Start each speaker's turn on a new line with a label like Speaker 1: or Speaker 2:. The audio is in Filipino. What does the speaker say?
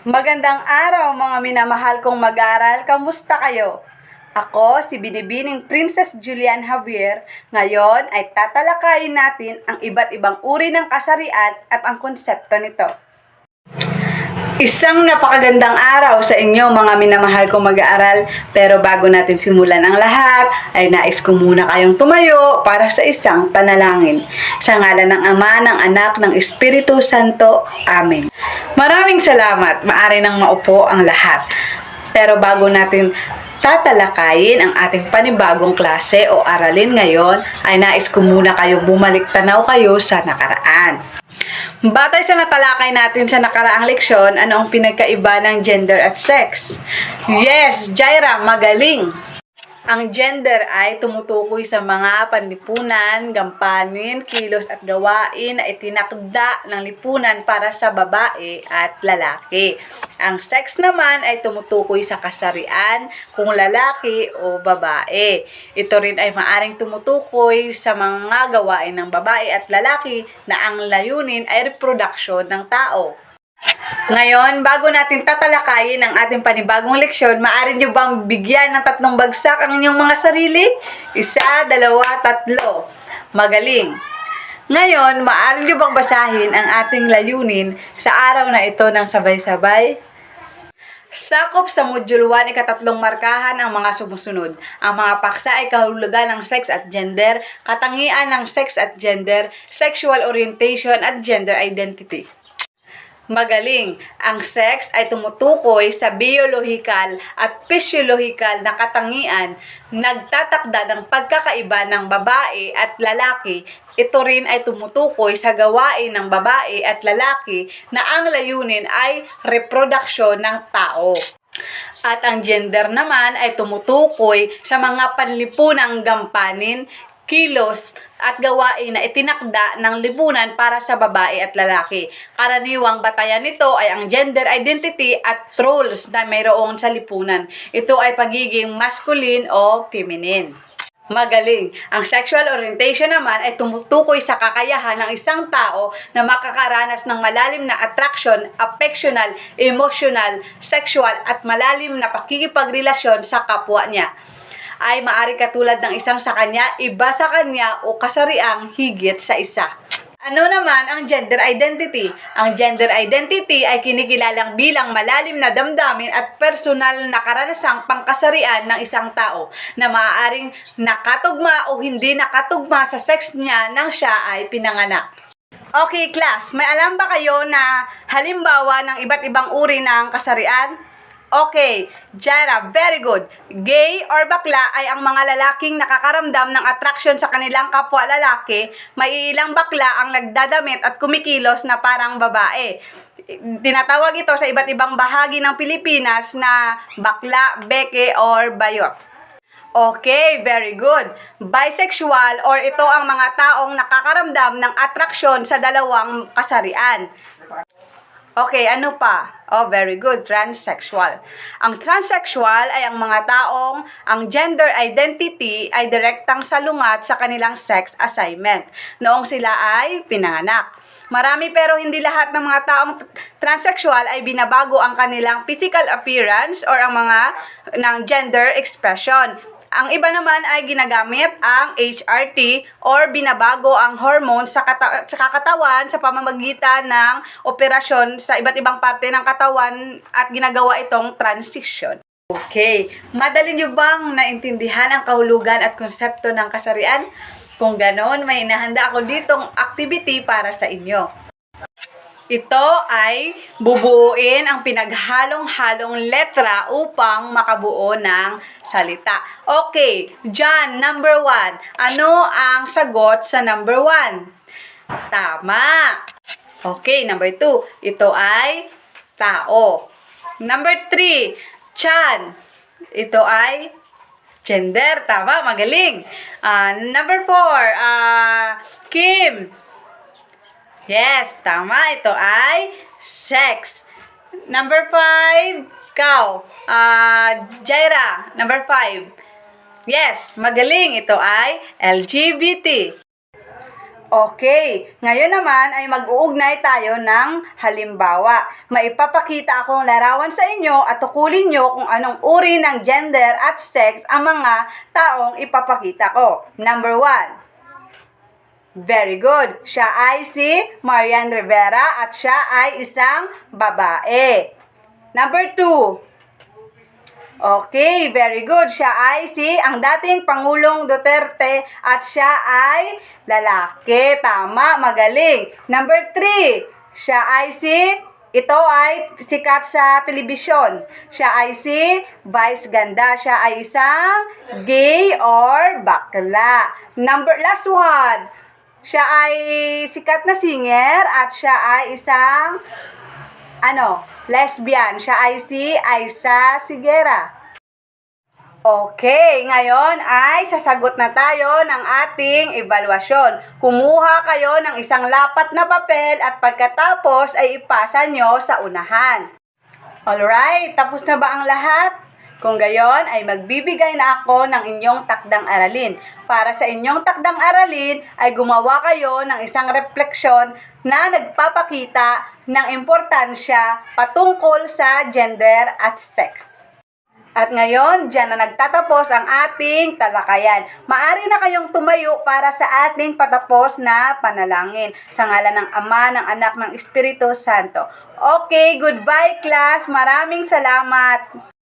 Speaker 1: Magandang araw mga minamahal kong mag-aaral, kamusta kayo? Ako si Binibining Princess Julian Javier. Ngayon ay tatalakayin natin ang iba't ibang uri ng kasarian at ang konsepto nito. Isang napakagandang araw sa inyo mga minamahal kong mag-aaral, pero bago natin simulan ang lahat, ay nais ko muna kayong tumayo para sa isang panalangin. Sa ngalan ng Ama, ng Anak, ng Espiritu Santo. Amen. Maraming salamat, maaari nang maupo ang lahat. Pero bago natin tatalakayin ang ating panibagong klase o aralin ngayon, ay nais ko muna kayong bumalik tanaw kayo sa nakaraan. Batay sa natalakay natin sa nakaraang leksyon, ano ang pinagkaiba ng gender at sex? Yes, Jaira, magaling! Ang gender ay tumutukoy sa mga panlipunan, gampanin, kilos at gawain na itinakda ng lipunan para sa babae at lalaki. Ang sex naman ay tumutukoy sa kasarian kung lalaki o babae. Ito rin ay maaring tumutukoy sa mga gawain ng babae at lalaki na ang layunin ay reproduksyon ng tao. Ngayon, bago natin tatalakayin ang ating panibagong leksyon, maaari nyo bang bigyan ng 3 bagsak ang inyong mga sarili? 1, 2, 3. Magaling! Ngayon, maaari nyo bang basahin ang ating layunin sa araw na ito ng sabay-sabay? Sakop sa Module 1, ika-3 markahan ang mga sumusunod. Ang mga paksa ay kahulugan ng sex at gender, katangian ng sex at gender, sexual orientation at gender identity. Magaling! Ang sex ay tumutukoy sa biolohikal at physiological na katangian, nagtatakda ng pagkakaiba ng babae at lalaki. Ito rin ay tumutukoy sa gawain ng babae at lalaki na ang layunin ay reproduksyon ng tao. At ang gender naman ay tumutukoy sa mga panlipunang gampanin, kilos at gawain na itinakda ng lipunan para sa babae at lalaki. Karaniwang batayan nito ay ang gender identity at roles na mayroon sa lipunan. Ito ay pagiging masculine o feminine. Magaling! Ang sexual orientation naman ay tumutukoy sa kakayahan ng isang tao na makakaranas ng malalim na attraction, affectional, emotional, sexual at malalim na pakikipagrelasyon sa kapwa niya. Ay maari katulad ng isang sa kanya, iba sa kanya o kasariang higit sa isa. Ano naman ang gender identity? Ang gender identity ay kinikilalang bilang malalim na damdamin at personal na karanasang pangkasarian ng isang tao na maaaring nakatugma o hindi nakatugma sa sex niya nang siya ay pinanganak. Okay class, may alam ba kayo na halimbawa ng iba't ibang uri ng kasarian? Okay, Jaira, very good. Gay or bakla ay ang mga lalaking nakakaramdam ng attraction sa kanilang kapwa lalaki. May ilang bakla ang nagdadamit at kumikilos na parang babae. Tinatawag ito sa iba't ibang bahagi ng Pilipinas na bakla, beke, or bayot. Okay, very good. Bisexual or ito ang mga taong nakakaramdam ng attraction sa dalawang kasarian. Okay, ano pa? Oh, very good. Transsexual. Ang transsexual ay ang mga taong ang gender identity ay direktang salungat sa kanilang sex assignment noong sila ay pinanganak. Marami pero hindi lahat ng mga taong transsexual ay binabago ang kanilang physical appearance or ang mga ng gender expression. Ang iba naman ay ginagamit ang HRT or binabago ang hormones sa katawan sa pamamagitan ng operasyon sa iba't ibang parte ng katawan at ginagawa itong transition. Okay, madali nyo bang naintindihan ang kahulugan at konsepto ng kasarian? Kung ganon, may inahanda ako ditong activity para sa inyo. Ito ay bubuuin ang pinaghalong-halong letra upang makabuo ng salita. Okay, John, number 1. Ano ang sagot sa number 1? Tama. Okay, number 2. Ito ay tao. Number 3. Chan. Ito ay gender. Tama, magaling. Number 4. Kim. Yes, tama. Ito ay sex. Number 5, cow. Jaira, number 5. Yes, magaling. Ito ay LGBT. Okay, ngayon naman ay mag-uugnay tayo ng halimbawa. Maipapakita akong larawan sa inyo at tukulin nyo kung anong uri ng gender at sex ang mga taong ipapakita ko. Number 1. Very good. Siya ay si Marian Rivera at siya ay isang babae. Number 2. Okay, very good. Siya ay ang dating Pangulong Duterte at siya ay lalaki. Tama, magaling. Number 3. Siya ay ito ay sikat sa telebisyon. Siya ay si Vice Ganda. Siya ay isang gay or bakla. Last one. Siya ay sikat na singer at siya ay isang lesbian. Siya ay si Aisa Sigera. Okay, ngayon ay sasagot na tayo ng ating evaluasyon. Kumuha kayo ng isang lapat na papel at pagkatapos ay ipasa nyo sa unahan. Alright, tapos na ba ang lahat? Kung gayon ay magbibigay na ako ng inyong takdang aralin. Para sa inyong takdang aralin ay gumawa kayo ng isang refleksyon na nagpapakita ng importansya patungkol sa gender at sex. At ngayon, dyan na nagtatapos ang ating talakayan. Maari na kayong tumayo para sa ating patapos na panalangin. Sa ngalan ng Ama, ng Anak, ng Espiritu Santo. Okay, goodbye class. Maraming salamat.